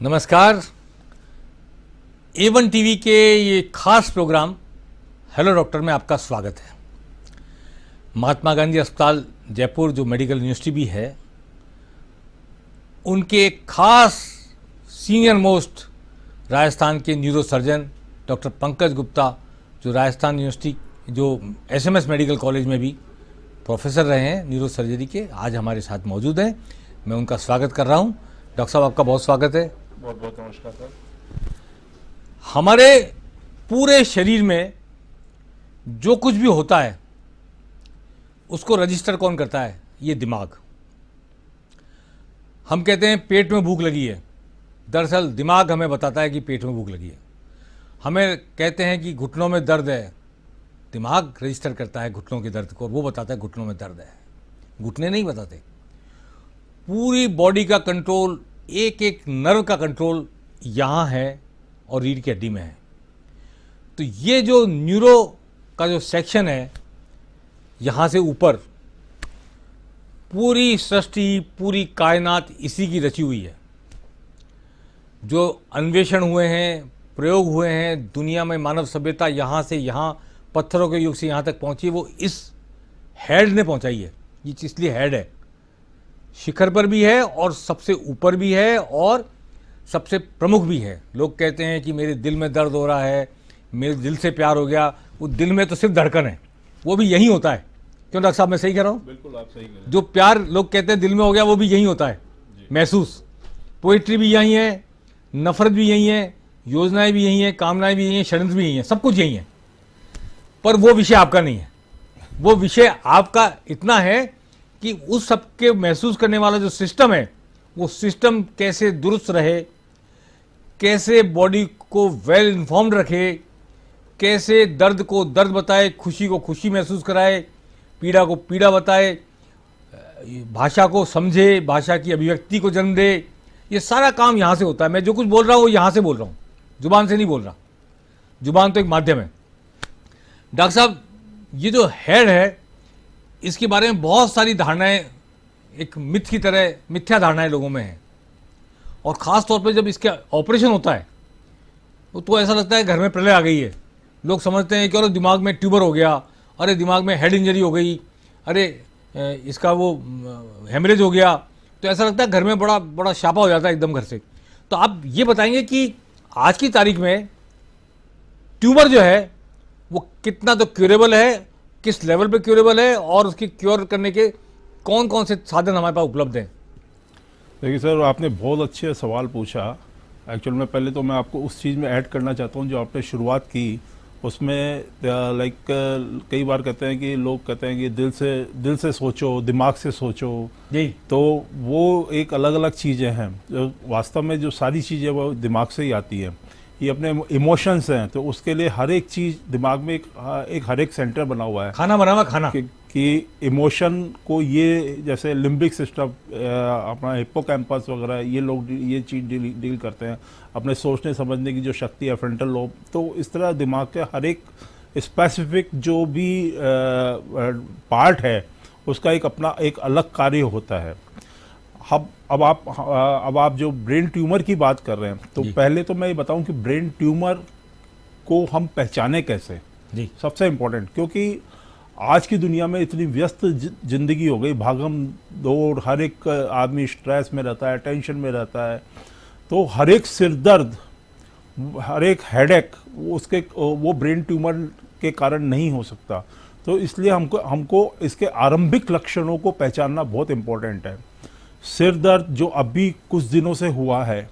नमस्कार। A1 TV के ये खास प्रोग्राम हेलो डॉक्टर में आपका स्वागत है। महात्मा गांधी अस्पताल जयपुर जो मेडिकल यूनिवर्सिटी भी है, उनके एक खास सीनियर मोस्ट राजस्थान के neuro surgeon doctor Pankaj Gupta, जो राजस्थान यूनिवर्सिटी जो SMS मेडिकल कॉलेज में भी प्रोफेसर रहे हैं न्यूरो सर्जरी के, आज हमारे साथ मौजूद हैं। मैं उनका स्वागत कर रहा हूं। डॉक्टर साहब, आपका बहुत स्वागत है। बहुत बहुत नमस्कार सर। हमारे पूरे शरीर में जो कुछ भी होता है उसको रजिस्टर कौन करता है? ये दिमाग। हम कहते हैं पेट में भूख लगी है, दरअसल दिमाग हमें बताता है कि पेट में भूख लगी है। हमें कहते हैं कि घुटनों में दर्द है, दिमाग रजिस्टर करता है घुटनों के दर्द को और वो बताता है घुटनों में दर्द है, घुटने नहीं बताते। पूरी बॉडी का कंट्रोल, एक एक नर्व का कंट्रोल यहाँ है और रीढ़ की हड्डी में है। तो ये जो न्यूरो का जो सेक्शन है, यहाँ से ऊपर पूरी सृष्टि, पूरी कायनात इसी की रची हुई है। जो अन्वेषण हुए हैं, प्रयोग हुए हैं दुनिया में, मानव सभ्यता यहाँ से यहाँ, पत्थरों के युग से यहाँ तक पहुँची, वो इस हेड ने पहुँचाई है। ये इसलिए हेड है, शिखर पर भी है और सबसे ऊपर भी है और सबसे प्रमुख भी है। लोग कहते हैं कि मेरे दिल में दर्द हो रहा है, मेरे दिल से प्यार हो गया। वो दिल में तो सिर्फ धड़कन है, वो भी यही होता है। क्यों डॉक्टर साहब, मैं सही कह रहा हूँ? बिल्कुल आप सही कह रहे हैं। जो प्यार लोग कहते हैं दिल में हो गया, वो भी यही होता है महसूस। पोइट्री भी यही है, नफरत भी यही है, योजनाएं भी यही हैं, कामनाएं भी यही हैं, षड्यंत्र भी यही हैं, सब कुछ यही है। पर वो विषय आपका नहीं है। वो विषय आपका इतना है कि उस सबके महसूस करने वाला जो सिस्टम है, वो सिस्टम कैसे दुरुस्त रहे, कैसे बॉडी को वेल इन्फॉर्म्ड रखे, कैसे दर्द को दर्द बताए, खुशी को खुशी महसूस कराए, पीड़ा को पीड़ा बताए, भाषा को समझे, भाषा की अभिव्यक्ति को जन्म दे। ये सारा काम यहाँ से होता है। मैं जो कुछ बोल रहा हूँ वो यहाँ से बोल रहा हूँ, जुबान से नहीं बोल रहा। जुबान तो एक माध्यम है। डॉक्टर साहब, ये जो हेड है, इसके बारे में बहुत सारी धारणाएं, एक मिथ की तरह मिथ्या धारणाएं लोगों में हैं। और ख़ास तौर पे जब इसका ऑपरेशन होता है तो ऐसा लगता है घर में प्रलय आ गई है। लोग समझते हैं कि अरे दिमाग में ट्यूबर हो गया, अरे दिमाग में हेड इंजरी हो गई, अरे इसका वो हेमरेज हो गया। तो ऐसा लगता है घर में बड़ा बड़ा शापा हो जाता है एकदम घर से। तो आप ये बताएंगे कि आज की तारीख में ट्यूमर जो है वो कितना तो क्यूरेबल है, किस लेवल पे क्यूरेबल है, और उसकी क्योर करने के कौन कौन से साधन हमारे पास उपलब्ध हैं? देखिए सर, आपने बहुत अच्छे सवाल पूछा। एक्चुअल में पहले तो मैं आपको उस चीज़ में ऐड करना चाहता हूँ जो आपने शुरुआत की। उसमें लाइक कई बार कहते हैं कि लोग कहते हैं कि दिल से सोचो, दिमाग से सोचो जी। तो वो एक अलग अलग चीज़ें हैं। जो वास्तव में जो सारी चीज़ें वो दिमाग से ही आती है। ये अपने इमोशंस हैं, तो उसके लिए हर एक चीज़ दिमाग में एक हर एक सेंटर बना हुआ है। खाना बना हुआ खाना कि इमोशन को, ये जैसे लिम्बिक सिस्टम, अपना हिप्पोकैम्पस वगैरह, ये लोग ये चीज़ डील करते हैं। अपने सोचने समझने की जो शक्ति है, फ्रंटल लोब। तो इस तरह दिमाग के हर एक स्पेसिफिक जो भी पार्ट है उसका एक अपना एक अलग कार्य होता है। अब आप जो ब्रेन ट्यूमर की बात कर रहे हैं, तो पहले तो मैं ये बताऊं कि ब्रेन ट्यूमर को हम पहचाने कैसे, जी सबसे इम्पोर्टेंट। क्योंकि आज की दुनिया में इतनी व्यस्त जिंदगी हो गई, भागम दौड़, हर एक आदमी स्ट्रेस में रहता है, टेंशन में रहता है। तो हर एक सिर दर्द, हर एक हेडेक वो ब्रेन ट्यूमर के कारण नहीं हो सकता। तो इसलिए हमको इसके आरंभिक लक्षणों को पहचानना बहुत इम्पोर्टेंट है। सिर दर्द जो अभी कुछ दिनों से हुआ है,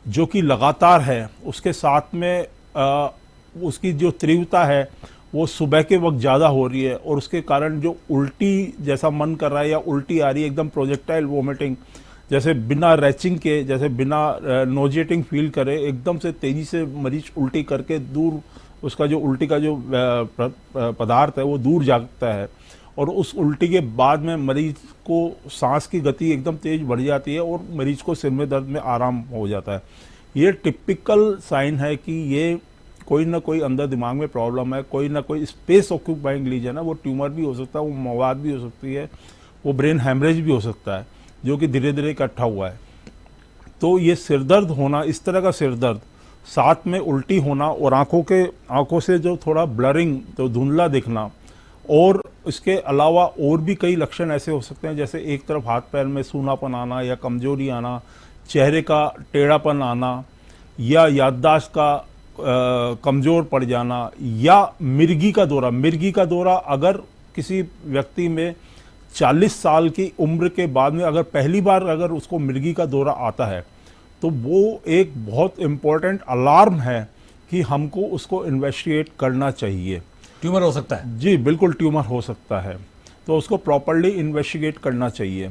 जो कि लगातार है, उसके साथ में उसकी जो तीव्रता है वो सुबह के वक्त ज़्यादा हो रही है, और उसके कारण जो उल्टी जैसा मन कर रहा है या उल्टी आ रही है, एकदम प्रोजेक्टाइल वोमिटिंग, जैसे बिना रैचिंग के, जैसे बिना नोजिएटिंग फील करे, एकदम से तेज़ी से मरीज उल्टी करके दूर, उसका जो उल्टी का जो पदार्थ है वो दूर जाता है। और उस उल्टी के बाद में मरीज को सांस की गति एकदम तेज बढ़ जाती है और मरीज को सिर में दर्द में आराम हो जाता है। ये टिपिकल साइन है कि ये कोई ना कोई अंदर दिमाग में प्रॉब्लम है, कोई ना कोई स्पेस ऑक्यूपाइंग लीजन है। वो ट्यूमर भी हो सकता है, वो मवाद भी हो सकती है, वो ब्रेन हेमरेज भी हो सकता है, जो कि धीरे धीरे इकट्ठा हुआ है। तो ये सिरदर्द होना, इस तरह का सिरदर्द, साथ में उल्टी होना और आंखों से जो थोड़ा ब्लरिंग, तो धुंधला दिखना, और इसके अलावा और भी कई लक्षण ऐसे हो सकते हैं, जैसे एक तरफ हाथ पैर में सूनापन आना या कमजोरी आना, चेहरे का टेढ़ापन आना, या याददाश्त का कमजोर पड़ जाना, या मिर्गी का दौरा अगर किसी व्यक्ति में 40 साल की उम्र के बाद में अगर पहली बार अगर उसको मिर्गी का दौरा आता है, तो वो एक बहुत इम्पोर्टेंट अलार्म है कि हमको उसको इन्वेस्टिगेट करना चाहिए। ट्यूमर हो सकता है? जी बिल्कुल, ट्यूमर हो सकता है, तो उसको प्रॉपरली इन्वेस्टिगेट करना चाहिए।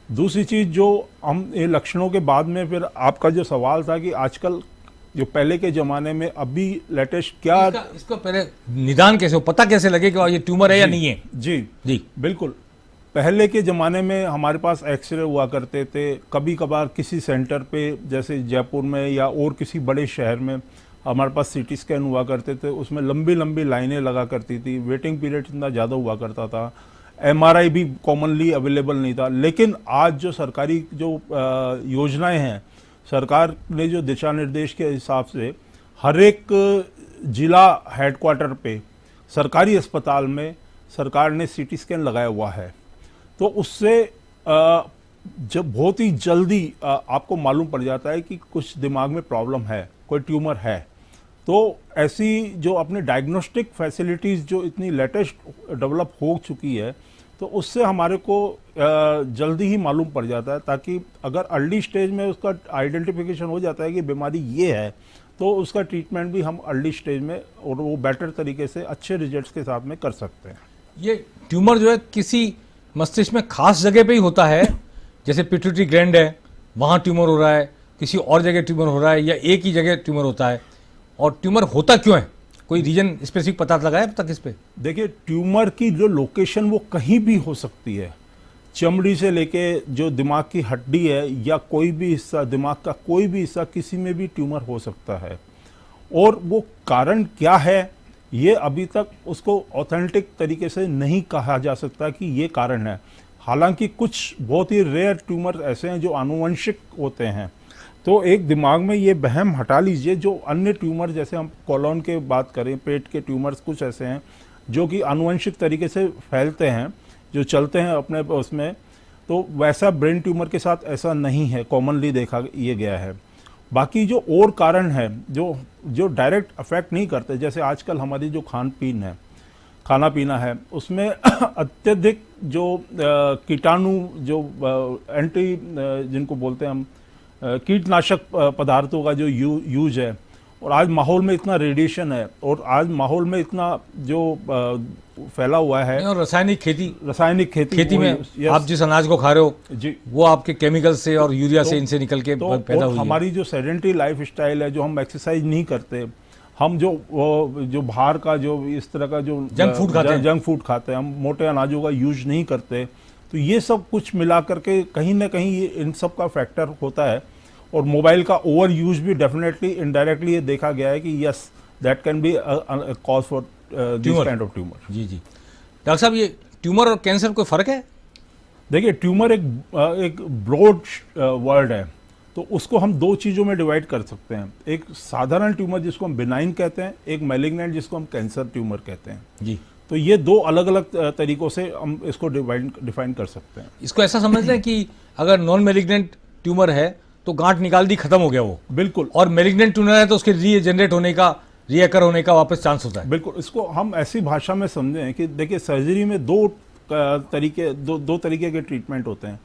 दूसरी चीज़ जो हम ये लक्षणों के बाद में, फिर आपका जो सवाल था कि आजकल जो पहले के ज़माने में अभी लेटेस्ट क्या, इसको पहले निदान कैसे हो, पता कैसे लगे कि ये ट्यूमर है या नहीं है? जी जी बिल्कुल। पहले के ज़माने में हमारे पास एक्सरे हुआ करते थे, कभी कभार किसी सेंटर पे जैसे जयपुर में या और किसी बड़े शहर में हमारे पास सीटी स्कैन हुआ करते थे, उसमें लंबी लंबी लाइनें लगा करती थी, वेटिंग पीरियड इतना ज़्यादा हुआ करता था, एमआरआई भी कॉमनली अवेलेबल नहीं था। लेकिन आज जो सरकारी जो योजनाएं हैं, सरकार ने जो दिशा निर्देश के हिसाब से हर एक जिला हेडक्वार्टर पे सरकारी अस्पताल में सरकार ने सीटी स्कैन लगाया हुआ है, तो उससे जब बहुत ही जल्दी आपको मालूम पड़ जाता है कि कुछ दिमाग में प्रॉब्लम है, कोई ट्यूमर है। तो ऐसी जो अपने डायग्नोस्टिक फैसिलिटीज़ जो इतनी लेटेस्ट डेवलप हो चुकी है, तो उससे हमारे को जल्दी ही मालूम पड़ जाता है, ताकि अगर अर्ली स्टेज में उसका आइडेंटिफिकेशन हो जाता है कि बीमारी ये है, तो उसका ट्रीटमेंट भी हम अर्ली स्टेज में और वो बेटर तरीके से अच्छे रिजल्ट्स के साथ में कर सकते हैं। ये ट्यूमर जो है किसी मस्तिष्क में खास जगह पे ही होता है, जैसे पिट्यूटरी ग्लैंड है वहाँ ट्यूमर हो रहा है, किसी और जगह ट्यूमर हो रहा है, या एक ही जगह ट्यूमर होता है? और ट्यूमर होता क्यों है, कोई रीजन स्पेसिफिक पता लगाया अब तक इस पे? देखिए, ट्यूमर की जो लोकेशन वो कहीं भी हो सकती है, चमड़ी से लेके जो दिमाग की हड्डी है या कोई भी हिस्सा, दिमाग का कोई भी हिस्सा, किसी में भी ट्यूमर हो सकता है। और वो कारण क्या है, ये अभी तक उसको ऑथेंटिक तरीके से नहीं कहा जा सकता कि ये कारण है। हालांकि कुछ बहुत ही रेयर ट्यूमर ऐसे हैं जो आनुवंशिक होते हैं, तो एक दिमाग में ये वहम हटा लीजिए। जो अन्य ट्यूमर, जैसे हम कॉलोन के बात करें, पेट के ट्यूमर्स कुछ ऐसे हैं जो कि आनुवंशिक तरीके से फैलते हैं, जो चलते हैं अपने उसमें, तो वैसा ब्रेन ट्यूमर के साथ ऐसा नहीं है, कॉमनली देखा ये गया है। बाकी जो और कारण है जो डायरेक्ट अफेक्ट नहीं करते, जैसे आजकल हमारी जो खाना पीना है, उसमें अत्यधिक जो कीटाणु, जो एंटी जिनको बोलते हैं हम कीटनाशक पदार्थों का जो यूज है, और आज माहौल में इतना रेडिएशन है, और आज माहौल में इतना जो फैला हुआ है, और रासायनिक खेती में आप जिस अनाज को खा रहे हो जी, वो आपके केमिकल से और यूरिया से इनसे निकल के पैदा हुई है। हमारी जो सेडेंटरी लाइफ स्टाइल है, जो हम एक्सरसाइज नहीं करते, हम जो बाहर का जो इस तरह का जो जंक फूड खाते हैं, हम मोटे अनाजों का यूज नहीं करते, तो ये सब कुछ मिला करके कहीं ना कहीं इन सब का फैक्टर होता है। और मोबाइल का ओवर यूज भी डेफिनेटली इनडायरेक्टली ये देखा गया है कि yes, that can be cause for this kind of tumour. जी डॉक्टर साहब, ये ट्यूमर और कैंसर कोई फर्क है? देखिए, ट्यूमर एक ब्रॉड वर्ड है, तो उसको हम दो चीज़ों में डिवाइड कर सकते हैं। एक साधारण ट्यूमर जिसको हम बिनाइन कहते हैं, एक मैलिग्नेंट जिसको हम कैंसर ट्यूमर कहते हैं जी। तो ये दो अलग अलग तरीकों से हम इसको डिफाइन कर सकते हैं। इसको ऐसा समझते हैं कि अगर नॉन मैलिग्नेंट ट्यूमर है तो गांठ निकाल दी, खत्म हो गया वो, बिल्कुल, और मैलिग्नेंट ट्यूमर है तो उसके रीजनरेट होने का, रीअकर होने का वापस चांस होता है। बिल्कुल, इसको हम ऐसी भाषा में समझें कि देखिए, सर्जरी में दो तरीके के ट्रीटमेंट होते हैं,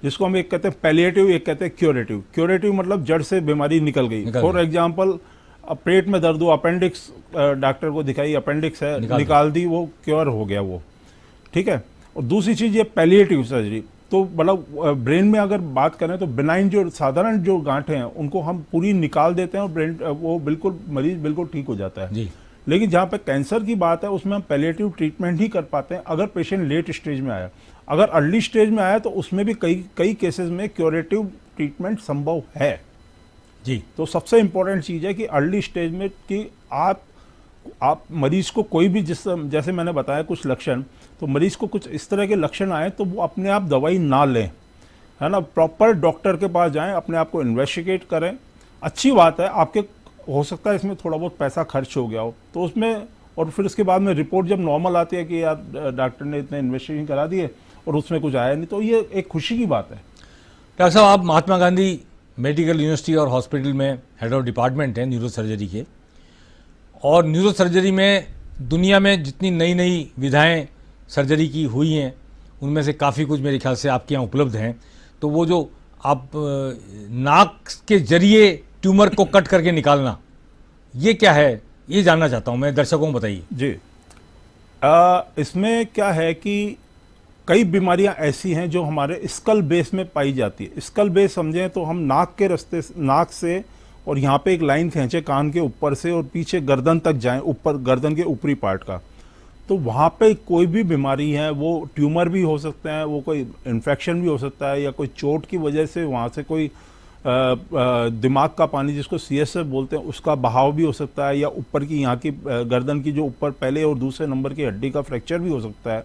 जिसको हम एक कहते हैं पैलिएटिव, एक कहते हैं क्यूरेटिव। क्यूरेटिव मतलब जड़ से बीमारी निकल गई। फॉर एग्जाम्पल, पेट में दर्द हो, अपेंडिक्स डॉक्टर को दिखाई, अपेंडिक्स है, निकाल दी, वो क्योर हो गया वो, ठीक है। और दूसरी चीज़ ये पैलिएटिव सर्जरी, तो मतलब ब्रेन में अगर बात करें तो बिनाइन जो साधारण जो गांठें हैं उनको हम पूरी निकाल देते हैं और ब्रेन वो बिल्कुल मरीज बिल्कुल ठीक हो जाता है जी। लेकिन जहाँ पे कैंसर की बात है उसमें हम पैलिएटिव ट्रीटमेंट ही कर पाते हैं अगर पेशेंट लेट स्टेज में आया। अगर अर्ली स्टेज में आया तो उसमें भी कई केसेस में क्यूरेटिव ट्रीटमेंट संभव है जी। तो सबसे इम्पोर्टेंट चीज़ है कि अर्ली स्टेज में कि आप मरीज को कोई भी जैसे मैंने बताया कुछ लक्षण, तो मरीज को कुछ इस तरह के लक्षण आए तो वो अपने आप दवाई ना लें, है ना, प्रॉपर डॉक्टर के पास जाएं, अपने आप को इन्वेस्टिगेट करें। अच्छी बात है, आपके हो सकता है इसमें थोड़ा बहुत पैसा खर्च हो गया हो तो उसमें, और फिर उसके बाद में रिपोर्ट जब नॉर्मल आती है कि यार डॉक्टर ने इतने इन्वेस्टिगेशन करा दिए और उसमें कुछ आया नहीं, तो ये एक खुशी की बात है। डॉक्टर साहब, आप महात्मा गांधी मेडिकल यूनिवर्सिटी और हॉस्पिटल में हेड ऑफ डिपार्टमेंट हैं न्यूरो सर्जरी के, और न्यूरो सर्जरी में दुनिया में जितनी नई नई विधाएं सर्जरी की हुई हैं उनमें से काफ़ी कुछ मेरे ख्याल से आपके यहाँ उपलब्ध हैं। तो वो जो आप नाक के जरिए ट्यूमर को कट करके निकालना, ये क्या है, ये जानना चाहता हूँ मैं, दर्शकों को बताइए। जी, इसमें क्या है कि कई बीमारियां ऐसी हैं जो हमारे स्कल बेस में पाई जाती है। स्कल बेस समझें तो हम नाक के रास्ते, नाक से, और यहाँ पे एक लाइन खींचे कान के ऊपर से और पीछे गर्दन तक जाएं, ऊपर गर्दन के ऊपरी पार्ट का, तो वहाँ पे कोई भी बीमारी है, वो ट्यूमर भी हो सकते हैं, वो कोई इन्फेक्शन भी हो सकता है, या कोई चोट की वजह से वहाँ से कोई दिमाग का पानी जिसको CSF बोलते हैं उसका बहाव भी हो सकता है, या ऊपर की यहाँ की गर्दन की जो ऊपर पहले और दूसरे नंबर की हड्डी का फ्रैक्चर भी हो सकता है।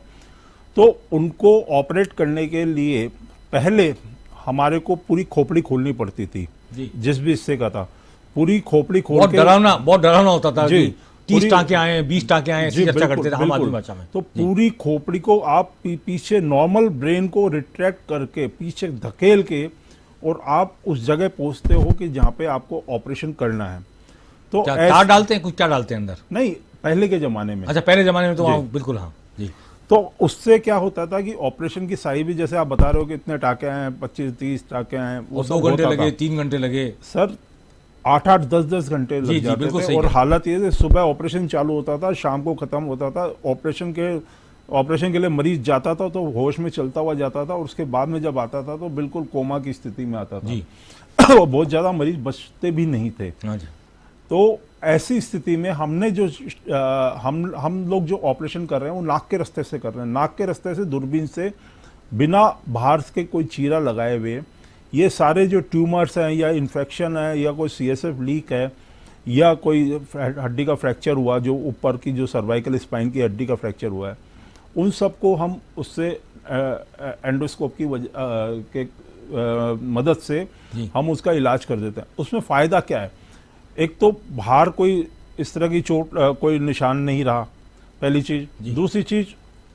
तो उनको ऑपरेट करने के लिए पहले हमारे को पूरी खोपड़ी खोलनी पड़ती थी, जिस भी हिस्से का था, पूरी खोपड़ी खोल बहुत डरावना होता था जी, कि 30 टाँके आए, 20 टाँके आए, ऐसी चर्चा करते थे हम आदमी भाषा में। तो पूरी खोपड़ी को आप पीछे नॉर्मल ब्रेन को रिट्रैक्ट करके पीछे धकेल के और आप उस जगह पहुंचते हो कि जहां पे आपको ऑपरेशन करना है। तो क्या तार डालते हैं, कुछ क्या डालते हैं अंदर? नहीं, पहले के जमाने में। अच्छा, पहले जमाने में तो बिल्कुल, हाँ जी। तो उससे क्या होता था कि ऑपरेशन की साइज भी, जैसे आप बता रहे हो कि इतने टाके आए, 25-30 टाके आए, वो 2 घंटे लगे, 3 घंटे लगे सर, 8-8, 10-10 घंटे लग जाते थे। और हालत ये थी, सुबह ऑपरेशन चालू होता था, शाम को खत्म होता था। ऑपरेशन के लिए मरीज जाता था तो होश में चलता हुआ जाता था, और उसके बाद में जब आता था तो बिल्कुल कोमा की स्थिति में आता था। बहुत ज्यादा मरीज बचते भी नहीं थे। तो ऐसी स्थिति में हमने जो हम लोग जो ऑपरेशन कर रहे हैं वो नाक के रास्ते से कर रहे हैं, नाक के रास्ते से दूरबीन से, बिना बाहर के कोई चीरा लगाए हुए। ये सारे जो ट्यूमर्स हैं, या इन्फेक्शन है, या कोई CSF लीक है, या कोई हड्डी का फ्रैक्चर हुआ, जो ऊपर की जो सर्वाइकल स्पाइन की हड्डी का फ्रैक्चर हुआ है, उन सबको हम उससे एंडोस्कोप की मदद से हम उसका इलाज कर देते हैं। उसमें फ़ायदा क्या है? एक तो बाहर कोई इस तरह की चोट, कोई निशान नहीं रहा, पहली चीज़। दूसरी चीज़,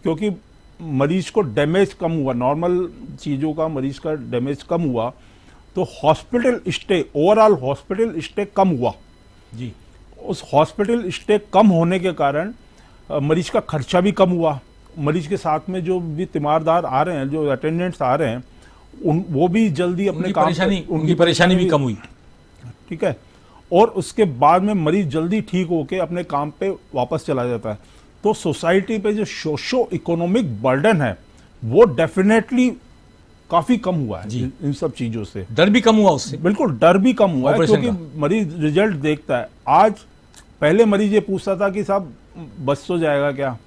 क्योंकि मरीज को डैमेज कम हुआ, नॉर्मल चीज़ों का मरीज का डैमेज कम हुआ, तो hospital stay, overall hospital stay कम हुआ जी। उस हॉस्पिटल स्टे कम होने के कारण मरीज का खर्चा भी कम हुआ। मरीज के साथ में जो भी तीमारदार आ रहे हैं, जो अटेंडेंट्स आ रहे हैं, वो भी जल्दी अपने काम, उनकी परेशानी भी कम हुई। ठीक है। और उसके बाद में मरीज जल्दी ठीक होके अपने काम पे वापस चला जाता है। तो सोसाइटी पे जो सोशो इकोनॉमिक बर्डन है वो डेफिनेटली काफी कम हुआ है इन सब चीजों से। डर भी कम हुआ उससे, बिल्कुल डर भी कम हुआ है, क्योंकि मरीज रिजल्ट देखता है। आज पहले मरीज ये पूछता था कि साहब बच तो जाएगा क्या,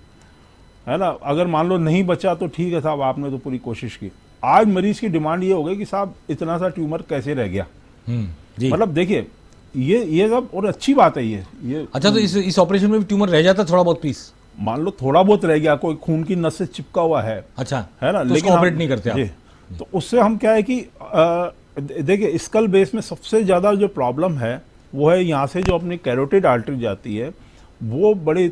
है ना, अगर मान लो नहीं बचा तो ठीक है साहब, आपने तो पूरी कोशिश की। आज मरीज की डिमांड ये हो गई कि साहब इतना सा ट्यूमर कैसे रह गया। मतलब देखिए ये सब, और अच्छी बात है ये। अच्छा, तो इस ऑपरेशन में भी ट्यूमर रह जाता थोड़ा बहुत पीस? मान लो थोड़ा बहुत रह गया, कोई खून की नस से चिपका हुआ है, अच्छा, है ना, तो लेकिन ऑपरेट नहीं करते आप। तो उससे हम क्या है कि देखिए स्कल बेस में सबसे ज्यादा जो प्रॉब्लम है वो है यहाँ से जो अपनी कैरोटिड आर्टरी जाती है, वो बड़ी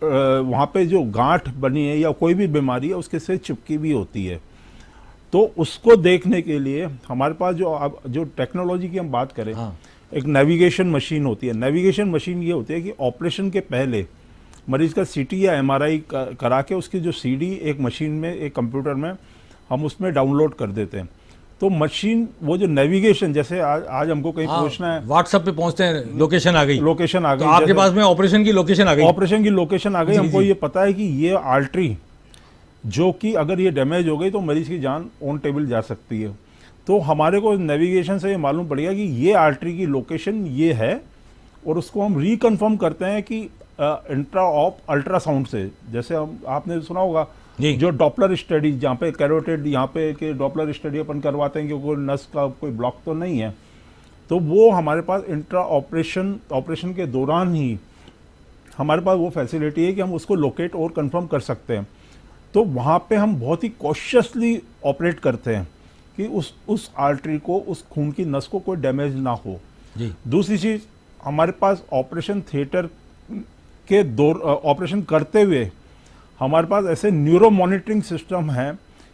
वहाँ पे जो गांठ बनी है या कोई भी बीमारी है उसके से चिपकी भी होती है। तो उसको देखने के लिए हमारे पास जो टेक्नोलॉजी की हम बात करें, एक नेविगेशन मशीन होती है। नेविगेशन मशीन ये होती है कि ऑपरेशन के पहले मरीज का CT या MRI करा के उसकी जो CD एक मशीन में, एक कंप्यूटर में हम उसमें डाउनलोड कर देते हैं। तो मशीन वो जो नेविगेशन, जैसे आज हमको कहीं पहुंचना है, व्हाट्सएप पे पहुंचते हैं, लोकेशन आ गई, तो आपके पास में ऑपरेशन की लोकेशन आ गई, हमको ये पता है कि ये आर्टरी जो कि अगर ये डैमेज हो गई तो मरीज की जान ऑन टेबल जा सकती है। तो हमारे को नेविगेशन से ये मालूम पड़ेगा कि ये आर्टरी की लोकेशन ये है, और उसको हम रिकन्फर्म करते हैं कि इंट्रा ऑफ अल्ट्रासाउंड से। जैसे आपने सुना होगा जो डॉपलर स्टडी, जहाँ पे कैरोटिड, यहाँ पे कि डॉपलर स्टडी अपन करवाते हैं कि कोई नस का कोई ब्लॉक तो नहीं है, तो वो हमारे पास इंट्रा ऑपरेशन के दौरान ही हमारे पास वो फैसिलिटी है कि हम उसको लोकेट और कंफर्म कर सकते हैं। तो वहाँ पे हम बहुत ही कॉशियसली ऑपरेट करते हैं कि उस आर्टरी को, उस खून की नस को कोई डैमेज ना हो। जी। दूसरी चीज, हमारे पास ऑपरेशन थिएटर के ऑपरेशन करते हुए हमारे पास ऐसे न्यूरो मॉनिटरिंग सिस्टम है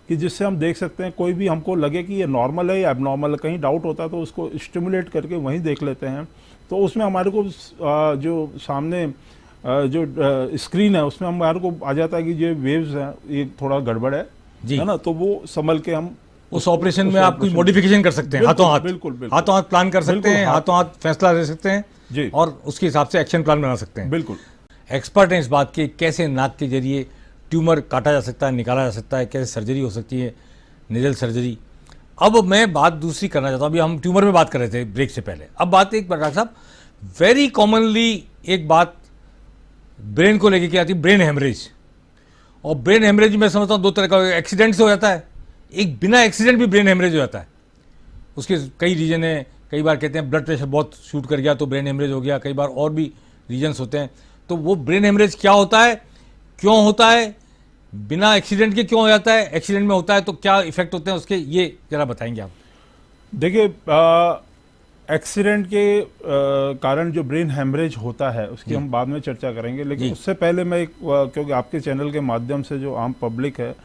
कि जिससे हम देख सकते हैं, कोई भी हमको लगे कि ये नॉर्मल है या एबनॉर्मल है, कहीं डाउट होता है तो उसको स्टिमुलेट करके वहीं देख लेते हैं। तो उसमें हमारे को जो सामने जो स्क्रीन है उसमें हमारे को आ जाता है कि ये वेव्स हैं, ये थोड़ा गड़बड़ है ना, तो वो संभल के हम उस ऑपरेशन में आप कुछ मॉडिफिकेशन कर सकते हैं, हाथों हाथ, बिल्कुल बिल्कुल, हाथों हाथ प्लान कर सकते हैं, हाथों हाथ फैसला ले सकते हैं जी, और उसके हिसाब से एक्शन प्लान बना सकते हैं। बिल्कुल एक्सपर्ट हैं इस बात के, कैसे नाक के जरिए ट्यूमर काटा जा सकता है, निकाला जा सकता है, कैसे सर्जरी हो सकती है, नेजल सर्जरी। अब मैं बात दूसरी करना चाहता हूँ। अभी हम ट्यूमर में बात कर रहे थे ब्रेक से पहले, अब बात एक डॉक्टर साहब, वेरी कॉमनली एक बात ब्रेन को लेके क्या आती है, ब्रेन हेमरेज। और ब्रेन हेमरेज मैं समझता हूँ दो तरह का, एक्सीडेंट से हो जाता है, एक बिना एक्सीडेंट भी ब्रेन हेमरेज हो जाता है। उसके कई रीजन है, कई बार कहते हैं ब्लड प्रेशर बहुत शूट कर गया तो ब्रेन हेमरेज हो गया, कई बार और भी रीजन्स होते हैं। तो वो ब्रेन हेमरेज क्या होता है, क्यों होता है, बिना एक्सीडेंट के क्यों हो जाता है, एक्सीडेंट में होता है तो क्या इफेक्ट होते हैं उसके, ये जरा बताएंगे आप। देखिए, एक्सीडेंट के कारण जो ब्रेन हेमरेज होता है उसकी हम बाद में चर्चा करेंगे, लेकिन उससे पहले मैं क्योंकि आपके चैनल के माध्यम से जो आम पब्लिक है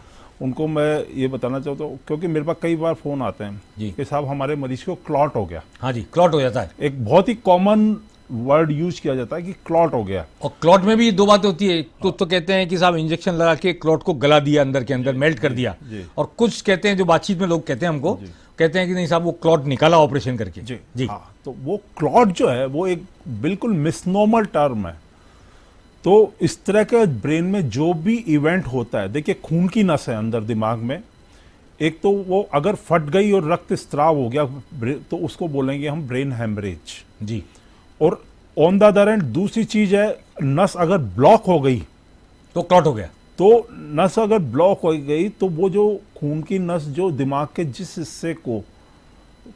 उनको मैं ये बताना चाहता हूँ, क्योंकि मेरे पास कई बार फोन आते हैं कि साहब हमारे मरीज को क्लॉट हो गया। हाँ जी, क्लॉट हो जाता है, एक बहुत ही कॉमन वर्ड यूज किया जाता है कि क्लॉट हो गया। और क्लॉट में भी दो बातें होती है, तो कहते हैं कि साहब इंजेक्शन लगा के क्लॉट को गला दिया, अंदर के अंदर मेल्ट कर दिया, और कुछ कहते हैं, जो बातचीत में लोग कहते हैं हमको, कहते हैं कि नहीं साहब वो क्लॉट निकाला ऑपरेशन करके। जी हाँ, तो वो क्लॉट जो है वो एक बिल्कुल मिसनोमर टर्म है। तो इस तरह के ब्रेन में जो भी इवेंट होता है, देखिए खून की नस है अंदर दिमाग में, एक तो वो अगर फट गई और रक्त स्त्राव हो गया तो उसको बोलेंगे हम ब्रेन हेमरेज जी। और ऑन द अदर एंड दूसरी चीज है, नस अगर ब्लॉक हो गई तो क्लॉट हो गया। तो नस अगर ब्लॉक हो गई तो वो जो खून की नस जो दिमाग के जिस हिस्से को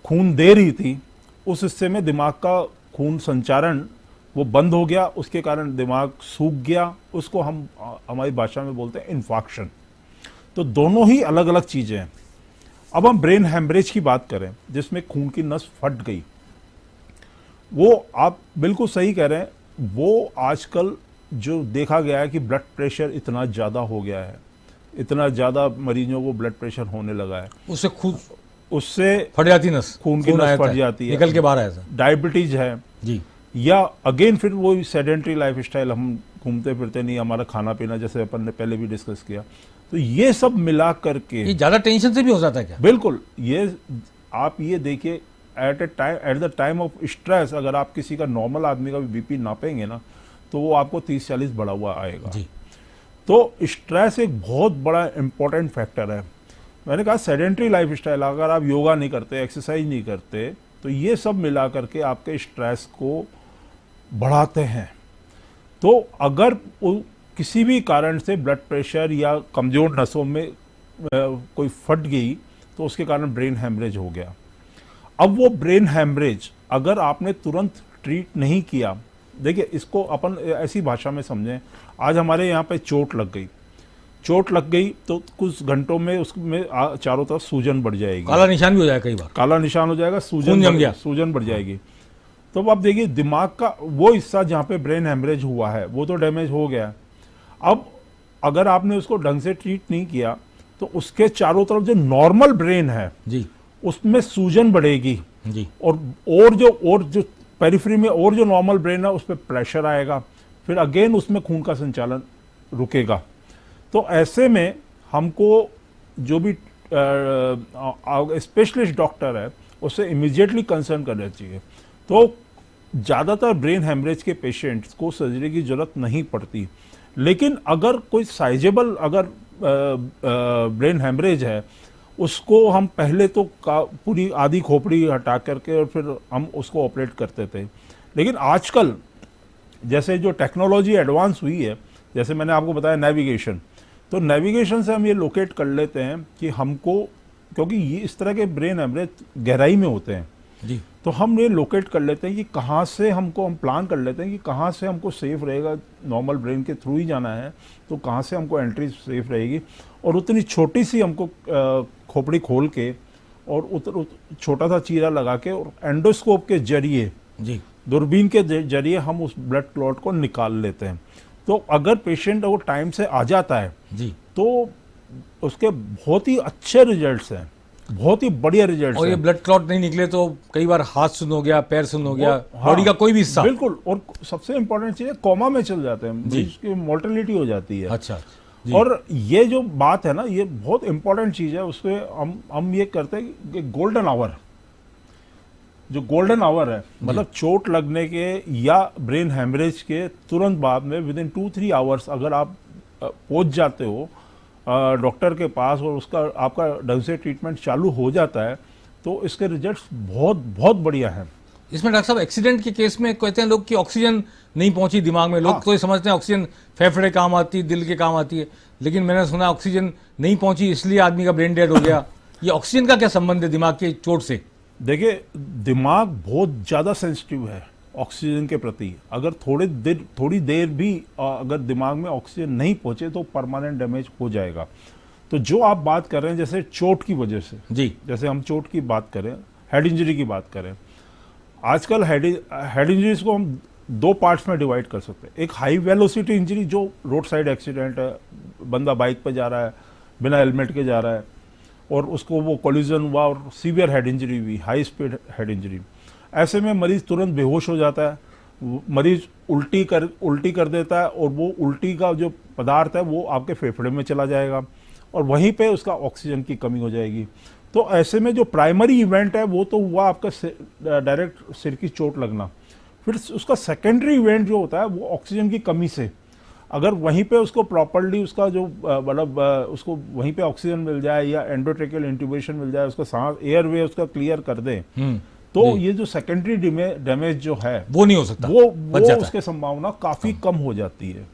खून दे रही थी उस हिस्से में दिमाग का खून संचारण वो बंद हो गया, उसके कारण दिमाग सूख गया, उसको हम हमारी भाषा में बोलते हैं इन्फाक्शन। तो दोनों ही अलग अलग चीजें हैं। अब हम ब्रेन हेमरेज की बात करें जिसमें खून की नस फट गई, वो आप बिल्कुल सही कह रहे हैं, वो आजकल जो देखा गया है कि ब्लड प्रेशर इतना ज़्यादा हो गया है, इतना ज़्यादा मरीजों को ब्लड प्रेशर होने लगा है, उससे फट जाती नस, खून की नस फट जाती है, निकल के बाहर आया। डायबिटीज है जी, या अगेन फिर वो सेडेंटरी लाइफस्टाइल, हम घूमते फिरते नहीं, हमारा खाना पीना जैसे अपन ने पहले भी डिस्कस किया, तो ये सब मिला करके ये ज़्यादा टेंशन से भी हो जाता है क्या? बिल्कुल। ये आप ये देखिए, at the time of stress अगर आप किसी का नॉर्मल आदमी का भी बीपी नापेंगे ना तो वो आपको 30-40 बढ़ा हुआ आएगा जी। तो स्ट्रेस एक बहुत बड़ा इंपॉर्टेंट फैक्टर है। मैंने कहा सेडेंटरी लाइफस्टाइल, अगर आप योगा नहीं करते, एक्सरसाइज नहीं करते, तो ये सब मिला करके आपके स्ट्रेस को बढ़ाते हैं। तो अगर किसी भी कारण से ब्लड प्रेशर या कमजोर नसों में कोई फट गई तो उसके कारण ब्रेन हेमरेज हो गया। अब वो ब्रेन हेमरेज अगर आपने तुरंत ट्रीट नहीं किया, देखिए इसको अपन ऐसी भाषा में समझें, आज हमारे यहाँ पे चोट लग गई तो कुछ घंटों में उसमें चारों तरफ सूजन बढ़ जाएगी, काला निशान भी हो जाएगा, कई बार काला निशान हो जाएगा, सूजन बढ़ जाएगी। तो अब देखिए दिमाग का वो हिस्सा जहाँ पे ब्रेन हेमरेज हुआ है वो तो डैमेज हो गया। अब अगर आपने उसको ढंग से ट्रीट नहीं किया तो उसके चारों तरफ जो नॉर्मल ब्रेन है जी उसमें सूजन बढ़ेगी जी, और जो पेरिफेरी में और जो नॉर्मल ब्रेन है उस पर प्रेशर आएगा, फिर अगेन उसमें खून का संचालन रुकेगा। तो ऐसे में हमको जो भी स्पेशलिस्ट डॉक्टर है उससे इमीडिएटली कंसर्न करना चाहिए। तो ज़्यादातर ब्रेन हेमरेज के पेशेंट्स को सर्जरी की जरूरत नहीं पड़ती, लेकिन अगर कोई साइजेबल अगर ब्रेन हेमरेज है उसको हम पहले तो पूरी आधी खोपड़ी हटा करके और फिर हम उसको ऑपरेट करते थे। लेकिन आजकल जैसे जो टेक्नोलॉजी एडवांस हुई है, जैसे मैंने आपको बताया नेविगेशन, तो नेविगेशन से हम ये लोकेट कर लेते हैं कि हमको, क्योंकि ये इस तरह के ब्रेन हेमरेज गहराई में होते हैं जी, तो हम ये लोकेट कर लेते हैं कि कहाँ से हम प्लान कर लेते हैं कि कहाँ से हमको सेफ रहेगा, नॉर्मल ब्रेन के थ्रू ही जाना है तो कहाँ से हमको एंट्री सेफ रहेगी, और उतनी छोटी सी हमको खोपड़ी खोल के और छोटा सा चीरा लगा के और एंडोस्कोप के जरिए, जी, दूरबीन के जरिए हम उस ब्लड क्लॉट को निकाल लेते हैं। तो अगर पेशेंट वो टाइम से आ जाता है जी, तो उसके बहुत ही अच्छे रिजल्ट्स हैं, बहुत ही बढ़िया रिजल्ट्स और ये हैं। ब्लड क्लॉट नहीं निकले तो कई बार हाथ सुन्न हो गया, पैर सुन्न हो गया, बॉडी का कोई भी हिस्सा। बिल्कुल, और सबसे इंपॉर्टेंट चीज है कोमा में चल जाते हैं, जी। जिसकी मोर्टेलिटी हो जाती है। अच्छा जी। और ये जो बात है ना, ये बहुत इंपॉर्टेंट चीज है। उसपे हम ये करते हैं कि गोल्डन आवर, जो गोल्डन आवर है, मतलब चोट लगने के या ब्रेन हेमरेज के तुरंत बाद में विद इन 2-3 आवर्स अगर आप पहुंच जाते हो डॉक्टर के पास और उसका आपका ढंग से ट्रीटमेंट चालू हो जाता है, तो इसके रिजल्ट्स बहुत बहुत बढ़िया हैं। इसमें डॉक्टर साहब एक्सीडेंट के केस में कहते हैं लोग कि ऑक्सीजन नहीं पहुंची दिमाग में, लोग हाँ। तो ये समझते हैं ऑक्सीजन फेफड़े काम आती है, दिल के काम आती है, लेकिन मैंने सुना ऑक्सीजन नहीं पहुंची इसलिए आदमी का ब्रेन डेड हो गया। ये ऑक्सीजन का क्या संबंध है दिमाग की चोट से? देखिए, दिमाग बहुत ज़्यादा सेंसिटिव है ऑक्सीजन के प्रति। अगर थोड़ी देर भी अगर दिमाग में ऑक्सीजन नहीं पहुंचे तो परमानेंट डैमेज हो जाएगा। तो जो आप बात कर रहे हैं जैसे चोट की वजह से, जी, जैसे हम चोट की बात करें, हेड इंजरी की बात करें, आजकल हेड इंजरीज को हम 2 पार्ट्स में डिवाइड कर सकते हैं। एक हाई वेलोसिटी इंजरी जो रोड साइड एक्सीडेंट है, बंदा बाइक पे जा रहा है, बिना हेलमेट के जा रहा है और उसको वो कोलिजन हुआ और सीवियर हेड इंजरी हुई, हाई स्पीड हेड इंजरी। ऐसे में मरीज तुरंत बेहोश हो जाता है, मरीज उल्टी कर देता है और वो उल्टी का जो पदार्थ है वो आपके फेफड़े में चला जाएगा और वहीं पे उसका ऑक्सीजन की कमी हो जाएगी। तो ऐसे में जो प्राइमरी इवेंट है वो तो हुआ आपका डायरेक्ट सिर की चोट लगना। फिर उसका सेकेंडरी इवेंट जो होता है वो ऑक्सीजन की कमी से, अगर वहीं पे उसको प्रॉपर्ली उसका जो मतलब उसको वहीं पे ऑक्सीजन मिल जाए या एंडोट्रेकियल इंट्यूबेशन मिल जाए, उसका सांस एयरवे उसका क्लियर कर दे, तो ये जो सेकेंडरी डैमेज जो है वो नहीं हो सकता, वो जाता उसके संभावना काफी कम हो जाती है।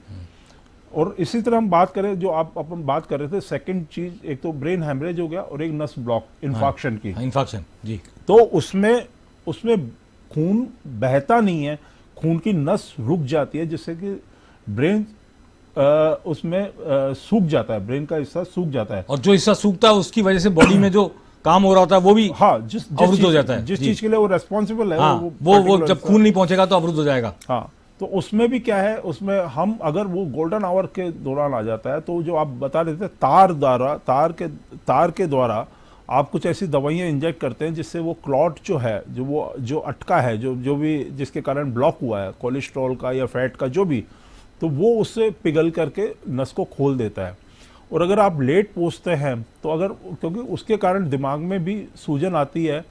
और इसी तरह हम बात करें, जो अपन बात कर रहे थे, सेकंड चीज, एक तो ब्रेन हेमरेज हो गया और एक नस ब्लॉक इन्फाक्शन की। इन्फेक्शन जी। तो उसमें खून बहता नहीं है, खून की नस रुक जाती है, जिससे कि ब्रेन उसमें सूख जाता है, ब्रेन का हिस्सा सूख जाता है। और जो हिस्सा सूखता है उसकी वजह से बॉडी में जो काम हो रहा होता है वो भी हाँ, अवरुद्ध हो जाता है। जिस चीज के लिए वो रेस्पॉन्सिबल है, हाँ, वो जब खून नहीं पहुंचेगा तो अवरुद्ध हो जाएगा। हाँ, तो उसमें भी क्या है, उसमें हम अगर वो गोल्डन आवर के दौरान आ जाता है, तो जो आप बता रहे थे तार के द्वारा आप कुछ ऐसी दवाइयाँ इंजेक्ट करते हैं जिससे वो क्लॉट जो है, जो अटका है, जो भी जिसके कारण ब्लॉक हुआ है, कोलेस्ट्रॉल का या फैट का जो भी, तो वो उससे पिघल करके नस को खोल देता है। और अगर आप लेट पहुंचते हैं तो अगर, क्योंकि उसके कारण दिमाग में भी सूजन आती है,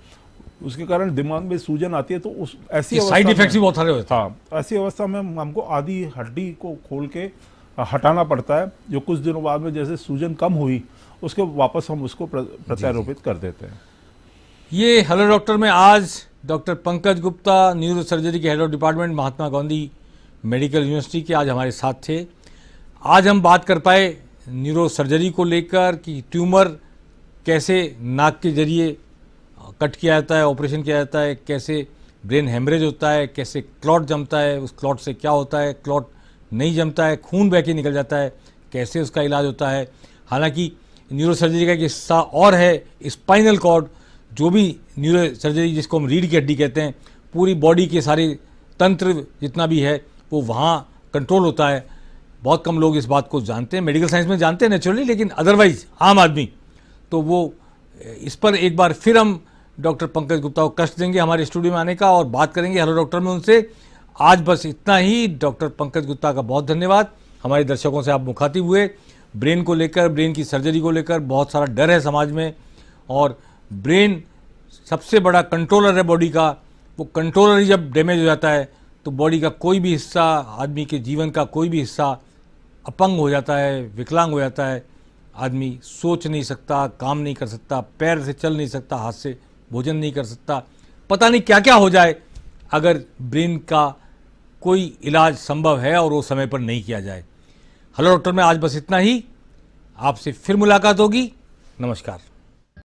तो उस ऐसी साइड इफेक्ट्स भी बहुत सारे होते हैं। हाँ, ऐसी अवस्था में हमको आधी हड्डी को खोल के हटाना पड़ता है, जो कुछ दिनों बाद में जैसे सूजन कम हुई उसके वापस हम उसको प्रत्यारोपित कर देते हैं। ये हेलो डॉक्टर में आज doctor Pankaj Gupta, neuro surgery के head of department, Mahatma Gandhi medical university के आज हमारे साथ थे। आज हम बात कर पाए न्यूरो सर्जरी को लेकर कि ट्यूमर कैसे नाक के जरिए कट किया जाता है, ऑपरेशन किया जाता है, कैसे ब्रेन हेमरेज होता है, कैसे क्लॉट जमता है, उस क्लॉट से क्या होता है, क्लॉट नहीं जमता है, खून बह के निकल जाता है, कैसे उसका इलाज होता है। हालांकि न्यूरो सर्जरी का एक हिस्सा और है स्पाइनल कॉर्ड, जो भी न्यूरो सर्जरी जिसको हम रीढ़ की हड्डी कहते हैं, पूरी बॉडी के सारे तंत्र जितना भी है वो वहाँ कंट्रोल होता है। बहुत कम लोग इस बात को जानते हैं, मेडिकल साइंस में जानते हैं नेचुरली, लेकिन अदरवाइज आम आदमी तो वो इस पर एक बार फिर हम डॉक्टर पंकज गुप्ता को कष्ट देंगे हमारे स्टूडियो में आने का और बात करेंगे हेलो डॉक्टर में उनसे। आज बस इतना ही। डॉक्टर पंकज गुप्ता का बहुत धन्यवाद। हमारे दर्शकों से आप मुखातिब हुए। ब्रेन को लेकर, ब्रेन की सर्जरी को लेकर बहुत सारा डर है समाज में, और ब्रेन सबसे बड़ा कंट्रोलर है बॉडी का। वो कंट्रोलर ही जब डैमेज हो जाता है तो बॉडी का कोई भी हिस्सा, आदमी के जीवन का कोई भी हिस्सा अपंग हो जाता है, विकलांग हो जाता है। आदमी सोच नहीं सकता, काम नहीं कर सकता, पैर से चल नहीं सकता, हाथ से भोजन नहीं कर सकता, पता नहीं क्या क्या हो जाए अगर ब्रेन का कोई इलाज संभव है और वो समय पर नहीं किया जाए। हेलो डॉक्टर में आज बस इतना ही। आपसे फिर मुलाकात होगी। नमस्कार।